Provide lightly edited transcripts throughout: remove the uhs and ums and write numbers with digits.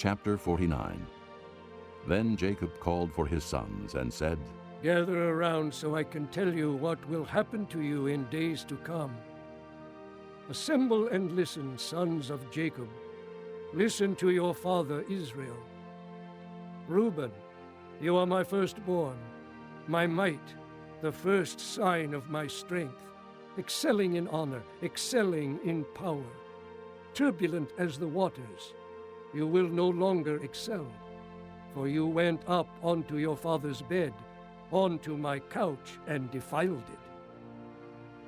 Chapter 49. Then Jacob called for his sons and said, Gather around so I can tell you what will happen to you in days to come. Assemble and listen, sons of Jacob. Listen to your father Israel. Reuben, you are my firstborn, my might, the first sign of my strength, excelling in honor, excelling in power. Turbulent as the waters, you will no longer excel, for you went up onto your father's bed, onto my couch, and defiled it.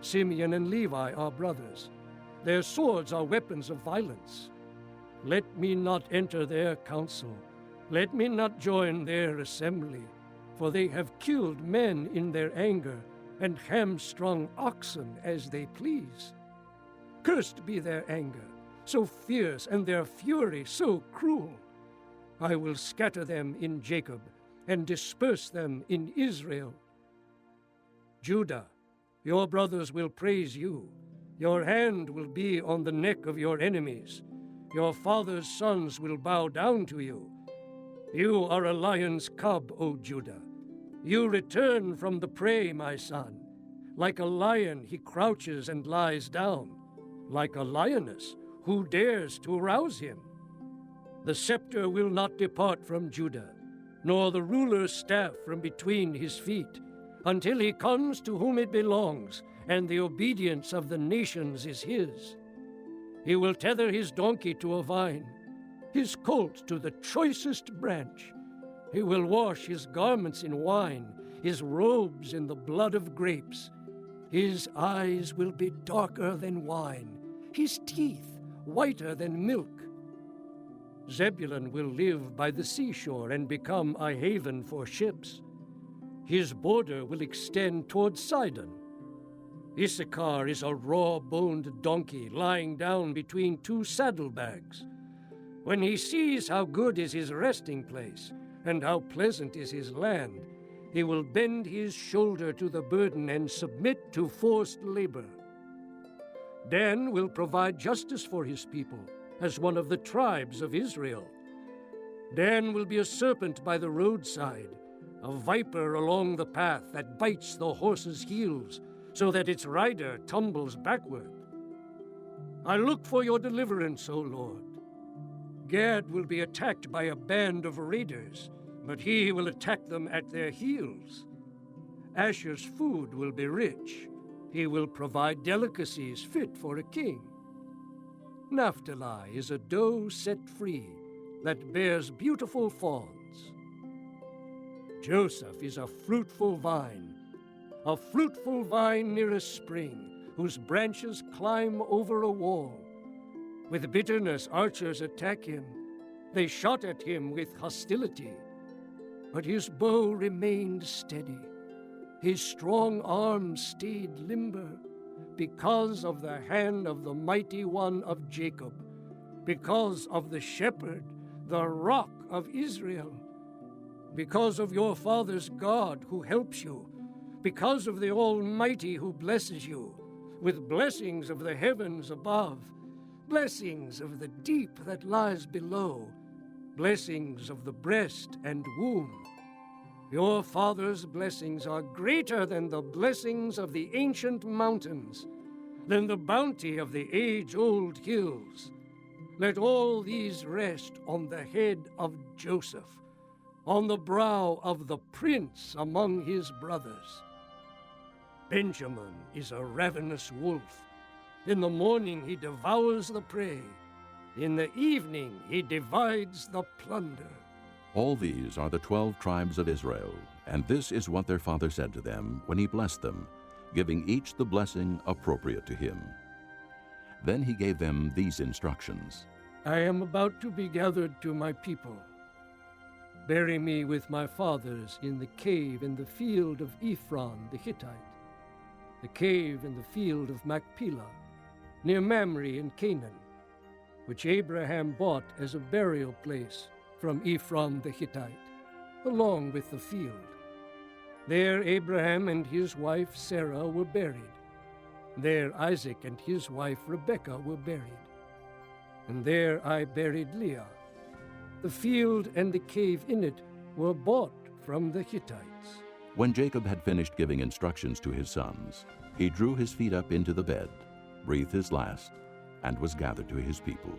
Simeon and Levi are brothers. Their swords are weapons of violence. Let me not enter their council. Let me not join their assembly, for they have killed men in their anger and hamstrung oxen as they please. Cursed be their anger, so fierce, and their fury so cruel. I will scatter them in Jacob and disperse them in Israel. Judah, your brothers will praise you. Your hand will be on the neck of your enemies. Your father's sons will bow down to you. You are a lion's cub, O Judah. You return from the prey, my son. Like a lion he crouches and lies down. Like a lioness, who dares to rouse him? The scepter will not depart from Judah, nor the ruler's staff from between his feet, until he comes to whom it belongs, and the obedience of the nations is his. He will tether his donkey to a vine, his colt to the choicest branch. He will wash his garments in wine, his robes in the blood of grapes. His eyes will be darker than wine, his teeth whiter than milk. Zebulun will live by the seashore and become a haven for ships. His border will extend toward Sidon. Issachar is a raw-boned donkey lying down between two saddlebags. When he sees how good is his resting place and how pleasant is his land, he will bend his shoulder to the burden and submit to forced labor. Dan will provide justice for his people as one of the tribes of Israel. Dan will be a serpent by the roadside, a viper along the path that bites the horse's heels so that its rider tumbles backward. I look for your deliverance, O Lord. Gad will be attacked by a band of raiders, but he will attack them at their heels. Asher's food will be rich. He will provide delicacies fit for a king. Naphtali is a doe set free that bears beautiful fawns. Joseph is a fruitful vine near a spring, whose branches climb over a wall. With bitterness archers attack him. They shot at him with hostility, but his bow remained steady. His strong arm stayed limber, because of the hand of the mighty one of Jacob, because of the shepherd, the rock of Israel, because of your father's God who helps you, because of the Almighty who blesses you, with blessings of the heavens above, blessings of the deep that lies below, blessings of the breast and womb. Your father's blessings are greater than the blessings of the ancient mountains, than the bounty of the age-old hills. Let all these rest on the head of Joseph, on the brow of the prince among his brothers. Benjamin is a ravenous wolf. In the morning he devours the prey. In the evening he divides the plunder. All these are the 12 tribes of Israel, and this is what their father said to them when he blessed them, giving each the blessing appropriate to him. Then he gave them these instructions. I am about to be gathered to my people. Bury me with my fathers in the cave in the field of Ephron the Hittite, the cave in the field of Machpelah, near Mamre in Canaan, which Abraham bought as a burial place from Ephron the Hittite, along with the field. There Abraham and his wife Sarah were buried. There Isaac and his wife Rebekah were buried. And there I buried Leah. The field and the cave in it were bought from the Hittites. When Jacob had finished giving instructions to his sons, he drew his feet up into the bed, breathed his last, and was gathered to his people.